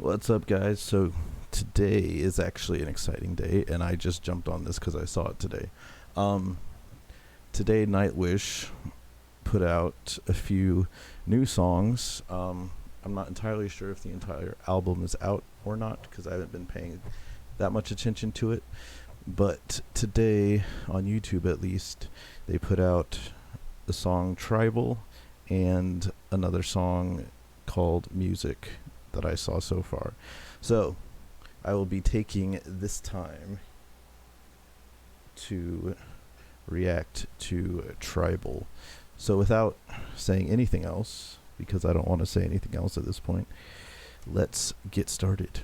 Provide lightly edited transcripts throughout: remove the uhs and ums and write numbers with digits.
What's up, guys? So today is actually an exciting day, and I just jumped on this because I saw it today. Um, Today, Nightwish put out a few new songs. I'm not entirely sure if the entire album is out or not because I haven't been paying that much attention to it. But today, on YouTube at least, they put out the song Tribal and another song called Music that I saw so far. So, I will be taking this time to react to Tribal. So, without saying anything else, because I don't want to say anything else at this point, let's get started.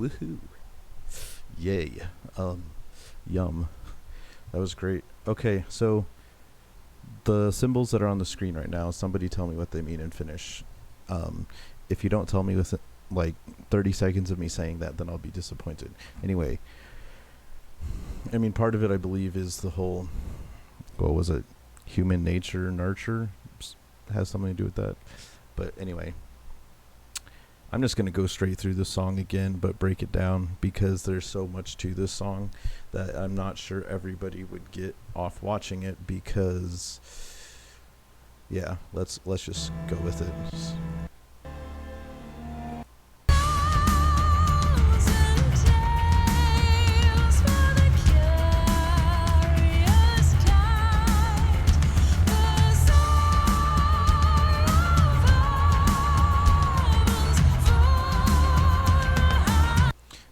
Woohoo! Yay! Um, Yum! That was great. Okay, so the symbols that are on the screen right now, somebody tell me what they mean in Finnish. Um, if you don't tell me within like 30 seconds of me saying that, then I'll be disappointed. Anyway, I mean, part of it, I believe, is the whole, what was it, human nature, nurture, has something to do with that. But anyway, I'm just going to go straight through the song again, but break it down because there's so much to this song that I'm not sure everybody would get off watching it because, yeah, let's just go with it.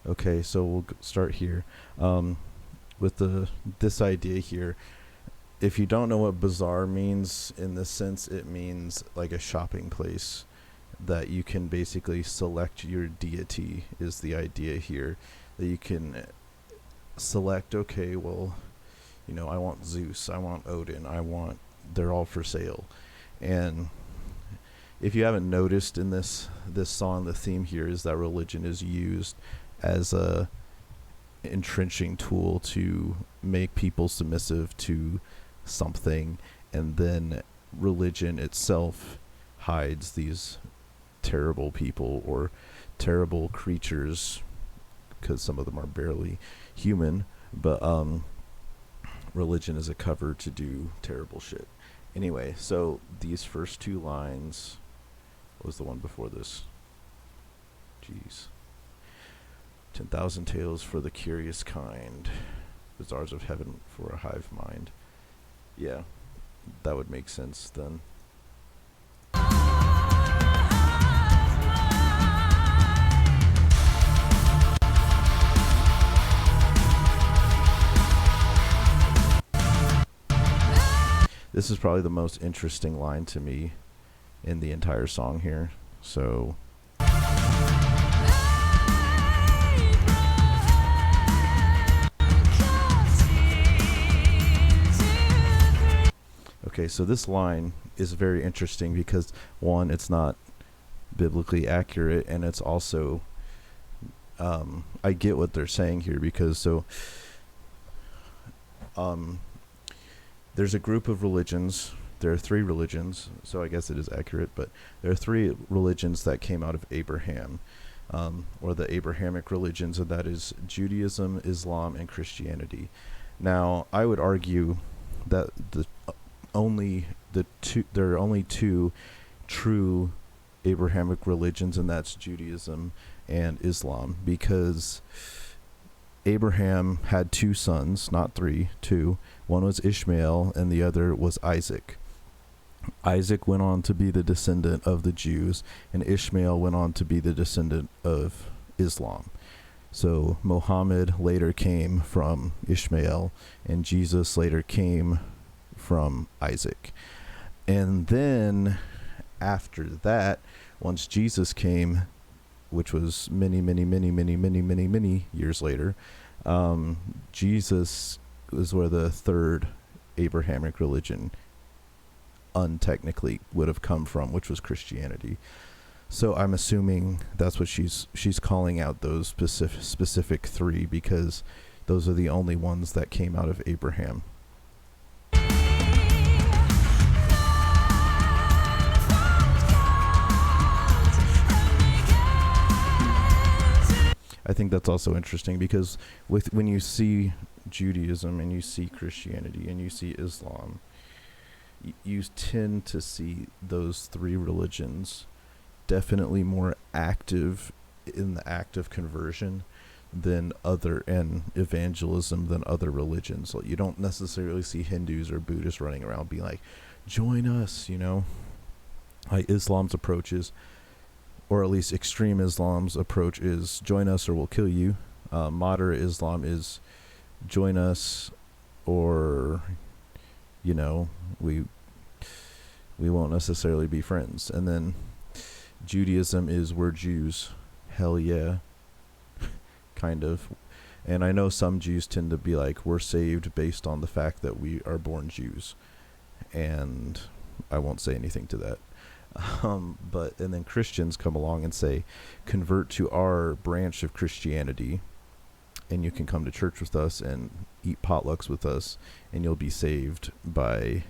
Okay, so we'll start here with this idea here. If you don't know what bazaar means, in this sense, it means like a shopping place that you can basically select your deity, is the idea here. That you can select, okay, well, you know, I want Zeus, I want Odin, they're all for sale. And if you haven't noticed in this song, the theme here is that religion is used as a entrenching tool to make people submissive to something, and then religion itself hides these terrible people or terrible creatures, because some of them are barely human, but religion is a cover to do terrible shit. Anyway, so these first two lines, what was the one before this? Jeez. 10,000 tales for the curious kind, bazaars of heaven for a hive mind. Yeah, that would make sense then. This is probably the most interesting line to me in the entire song here. So okay, so this line is very interesting because, one, it's not biblically accurate, and it's also, I get what they're saying here because, there's a group of religions. There are three religions, so I guess it is accurate, but there are three religions that came out of Abraham, or the Abrahamic religions, and that is Judaism, Islam, and Christianity. Now, I would argue that there are only two true Abrahamic religions, and that's Judaism and Islam, because Abraham had two sons, not three, two. One was Ishmael and the other was Isaac. Isaac went on to be the descendant of the Jews, and Ishmael went on to be the descendant of Islam. So Muhammad later came from Ishmael, and Jesus later came from Isaac. And then after that, once Jesus came, which was many years later, Jesus was where the third Abrahamic religion untechnically would have come from, which was Christianity. So I'm assuming that's what she's calling out, those specific three, because those are the only ones that came out of Abraham. I think that's also interesting because when you see Judaism and you see Christianity and you see Islam, you tend to see those three religions definitely more active in the act of conversion than and evangelism than other religions. Like, you don't necessarily see Hindus or Buddhists running around being like, join us, you know. Like Islam's approach is, or at least extreme Islam's approach is, join us or we'll kill you. Moderate Islam is, join us or, you know, we won't necessarily be friends. And then Judaism is, we're Jews. Hell yeah. Kind of. And I know some Jews tend to be like, we're saved based on the fact that we are born Jews. And I won't say anything to that. And then Christians come along and say, convert to our branch of Christianity, and you can come to church with us and eat potlucks with us, and you'll be saved by...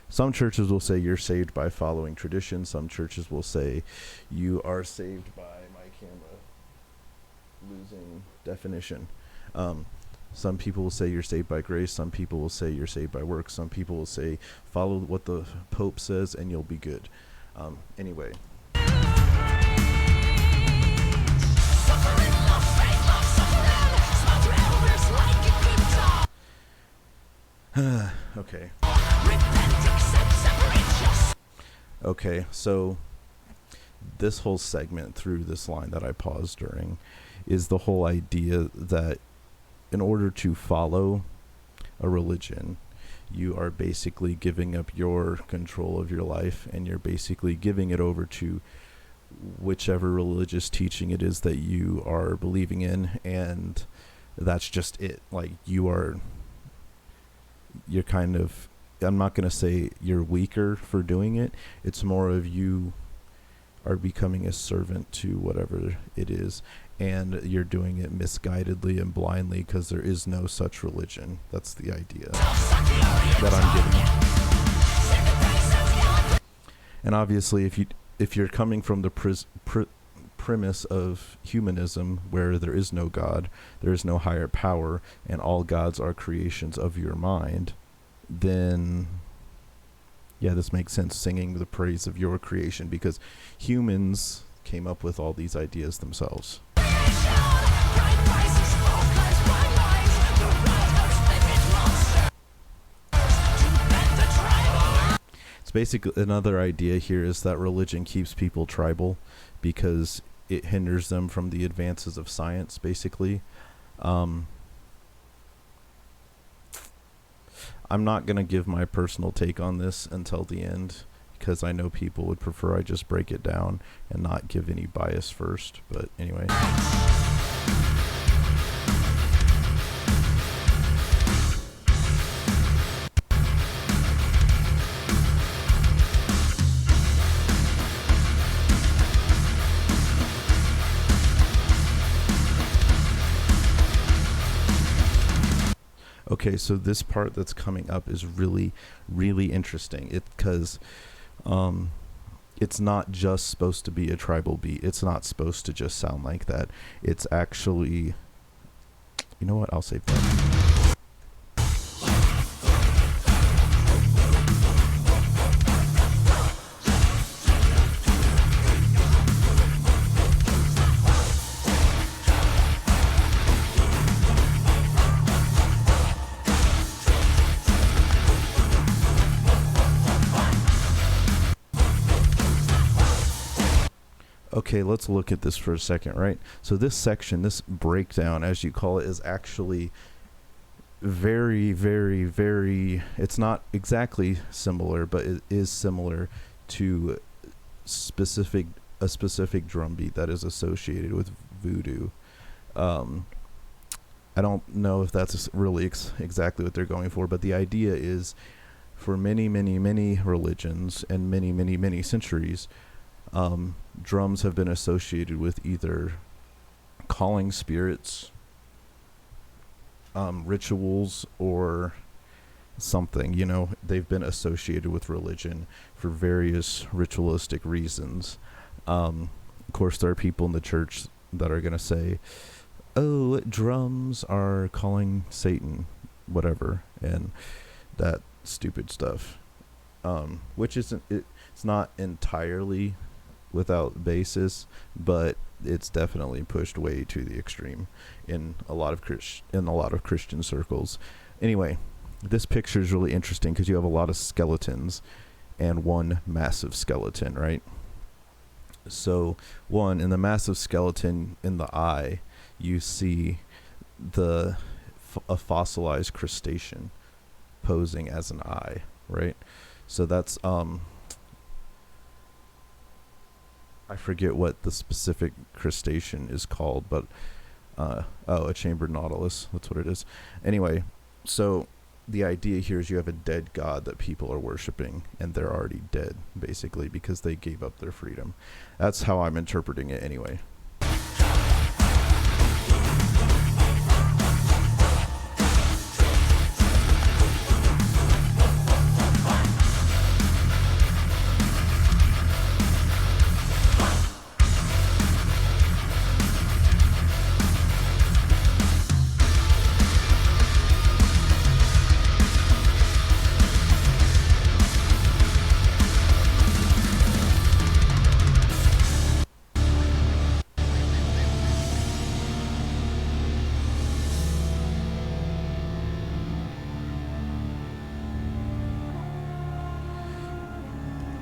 Some churches will say you're saved by following tradition. Some churches will say you are saved by... My camera losing definition. Some people will say you're saved by grace. Some people will say you're saved by works. Some people will say follow what the Pope says and you'll be good. Anyway. Okay. Okay, so this whole segment through this line that I paused during is the whole idea that in order to follow a religion, you are basically giving up your control of your life, and you're basically giving it over to whichever religious teaching it is that you are believing in, and that's just it. Like, you're kind of, I'm not going to say you're weaker for doing it. It's more of you are becoming a servant to whatever it is, and you're doing it misguidedly and blindly because there is no such religion. That's the idea that I'm giving. And obviously, if you're coming from the premise of humanism, where there is no God, there is no higher power, and all gods are creations of your mind, then yeah, this makes sense, singing the praise of your creation, because humans came up with all these ideas themselves. It's basically, another idea here is that religion keeps people tribal because it hinders them from the advances of science, basically. I'm not going to give my personal take on this until the end, because I know people would prefer I just break it down and not give any bias first. But anyway. Okay, so this part that's coming up is really, really interesting. Because it's not just supposed to be a tribal beat. It's not supposed to just sound like that. It's actually... You know what? I'll save that. Okay, let's look at this for a second, right? So this section, this breakdown, as you call it, is actually very, very, very... It's not exactly similar, but it is similar to a specific drum beat that is associated with voodoo. I don't know if that's really exactly what they're going for, but the idea is, for many, many, many religions and many, many, many centuries, drums have been associated with either calling spirits, rituals, or something. You know, they've been associated with religion for various ritualistic reasons. Of course, there are people in the church that are going to say, oh, drums are calling Satan, whatever, and that stupid stuff, which isn't, it's not entirely without basis, but it's definitely pushed way to the extreme in a lot of Christian circles. Anyway, this picture is really interesting because you have a lot of skeletons and one massive skeleton, right? So in the massive skeleton, in the eye, you see a fossilized crustacean posing as an eye, right? So that's I forget what the specific crustacean is called, but a chambered nautilus, that's what it is. Anyway, so the idea here is you have a dead god that people are worshiping, and they're already dead, basically, because they gave up their freedom. That's how I'm interpreting it anyway.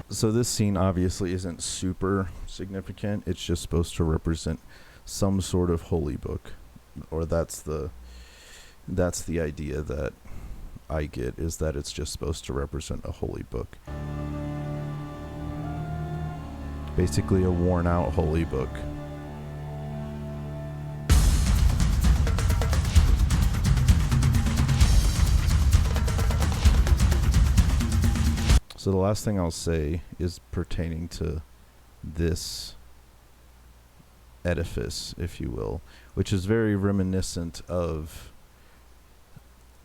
So this scene obviously isn't super significant. It's just supposed to represent some sort of holy book, or that's the idea that I get, is that it's just supposed to represent a holy book. Basically a worn out holy book. So the last thing I'll say is pertaining to this edifice, if you will, which is very reminiscent of,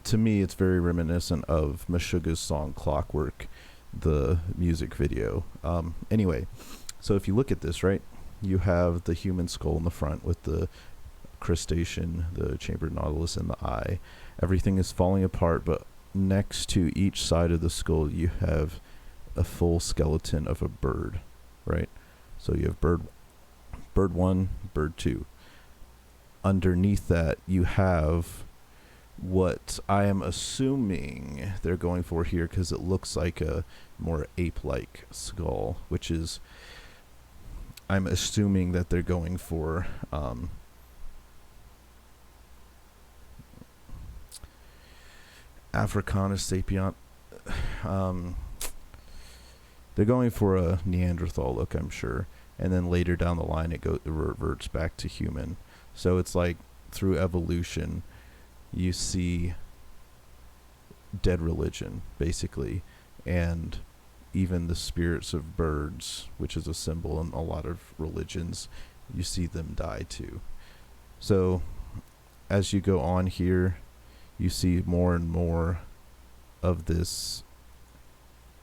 to me, it's very reminiscent of Meshuggah's song Clockwork, the music video. Anyway, so if you look at this, right, you have the human skull in the front with the crustacean, the chambered nautilus, and the eye. Everything is falling apart, but next to each side of the skull, you have a full skeleton of a bird, right? So you have bird 1, bird 2. Underneath that, you have what I am assuming they're going for here, because it looks like a more ape-like skull, which is, I'm assuming that they're going for Africanus sapient. They're going for a Neanderthal look, I'm sure, and then later down the line it reverts back to human. So it's like through evolution, you see dead religion, basically, and even the spirits of birds, which is a symbol in a lot of religions, you see them die too. So as you go on here, you see more and more of this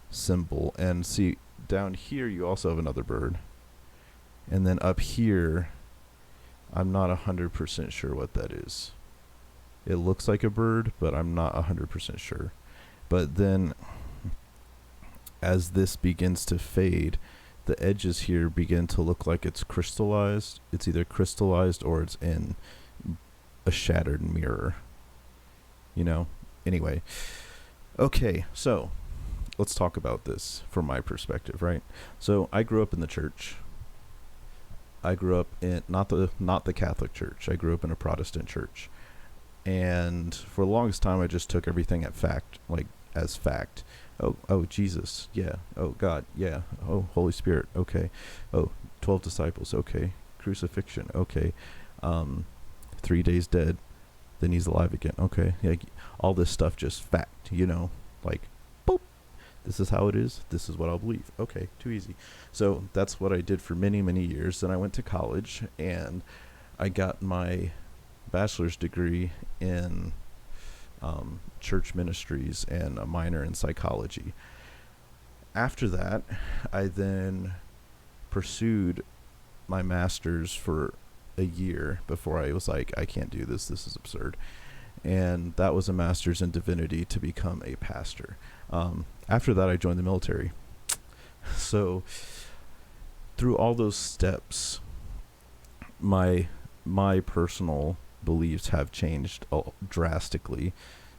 symbol. And see, down here you also have another bird. And then up here, I'm not 100% sure what that is. It looks like a bird, but I'm not 100% sure. But then as this begins to fade, the edges here begin to look like it's crystallized. It's either crystallized or it's in a shattered mirror. You know? Anyway. Okay, so let's talk about this from my perspective, right? So I grew up in the church. I grew up in not the Catholic Church. I grew up in a Protestant church. And for the longest time I just took everything at fact, like as fact. Oh, Jesus, yeah. Oh, God, yeah. Oh, Holy Spirit, okay. Oh, 12 disciples, okay. Crucifixion, okay. 3 days dead, then he's alive again, okay. Yeah, all this stuff just fact, you know, like, boop. This is how it is. This is what I'll believe. Okay, too easy. So that's what I did for many, many years. Then I went to college, and I got my bachelor's degree in church ministries and a minor in psychology. After that, I then pursued my master's for a year before I was like, I can't do this. This is absurd. And that was a master's in divinity to become a pastor. After that, I joined the military. So through all those steps, my personal beliefs have changed drastically,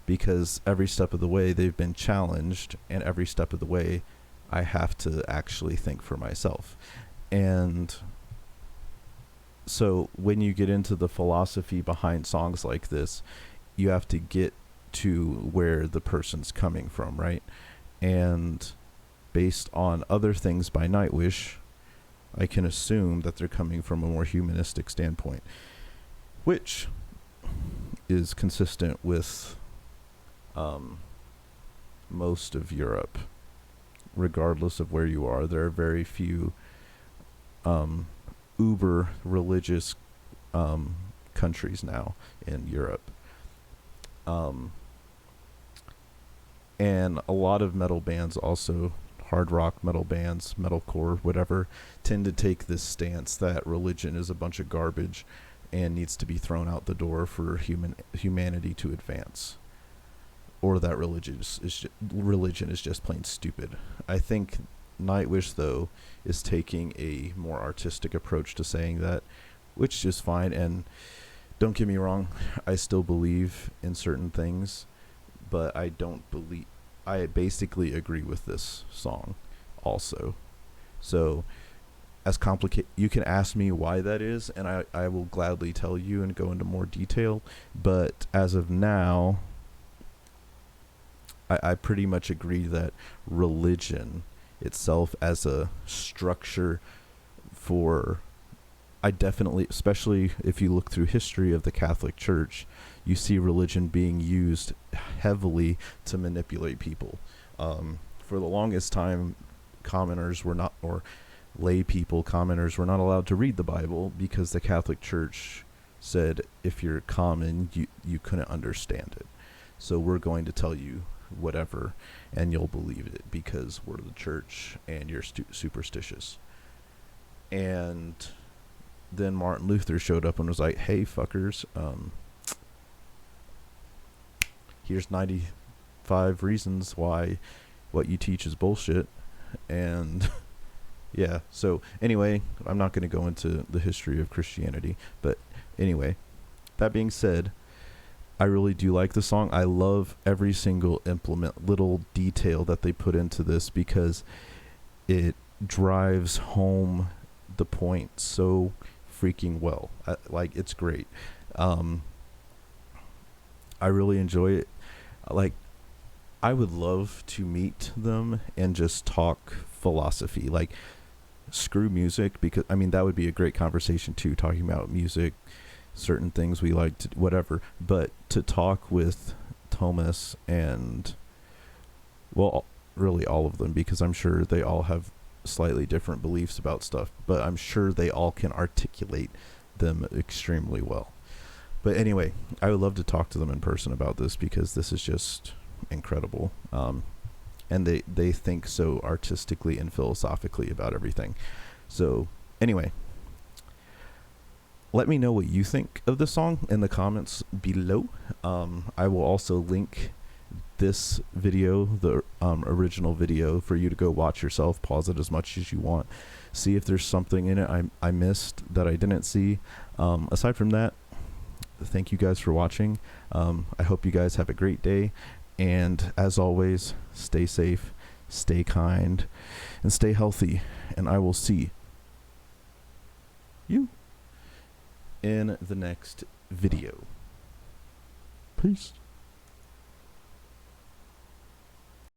because every step of the way they've been challenged, and every step of the way I have to actually think for myself. And so when you get into the philosophy behind songs like this, you have to get to where the person's coming from, right? And based on other things by Nightwish, I can assume that they're coming from a more humanistic standpoint, which is consistent with most of Europe. Regardless of where you are, there are very few uber religious countries now in Europe. And a lot of metal bands also, hard rock metal bands, metalcore, whatever, tend to take this stance that religion is a bunch of garbage and needs to be thrown out the door for humanity to advance, or that religion is just plain stupid. I think Nightwish, though, is taking a more artistic approach to saying that, which is fine. And don't get me wrong, I still believe in certain things, but I basically agree with this song. also. So as complicated, you can ask me why that is, and I will gladly tell you and go into more detail. But as of now, I pretty much agree that religion itself as a structure for, I definitely, especially if you look through history of the Catholic Church, you see religion being used heavily to manipulate people. For the longest time, commoners were not, or lay people, commoners were not allowed to read the Bible because the Catholic Church said if you're common, you couldn't understand it. So we're going to tell you whatever and you'll believe it because we're the church and you're superstitious. And then Martin Luther showed up and was like, hey fuckers, here's 95 reasons why what you teach is bullshit. And yeah, so anyway, I'm not going to go into the history of Christianity, but anyway, that being said, I really do like the song. I love every single little detail that they put into this because it drives home the point so freaking well. Like, it's great. I really enjoy it. Like, I would love to meet them and just talk philosophy. Like, screw music, because I mean that would be a great conversation too, talking about music, certain things we like to, whatever. But to talk with Thomas and, well, really all of them, because I'm sure they all have slightly different beliefs about stuff, but I'm sure they all can articulate them extremely well. But anyway, I would love to talk to them in person about this because this is just incredible. And they think so artistically and philosophically about everything. So anyway, let me know what you think of the song in the comments below. I will also link this video, the original video, for you to go watch yourself, pause it as much as you want, see if there's something in it I missed that I didn't see. Aside from that, thank you guys for watching. I hope you guys have a great day, and as always, stay safe, stay kind, and stay healthy, and I will see you in the next video. Peace.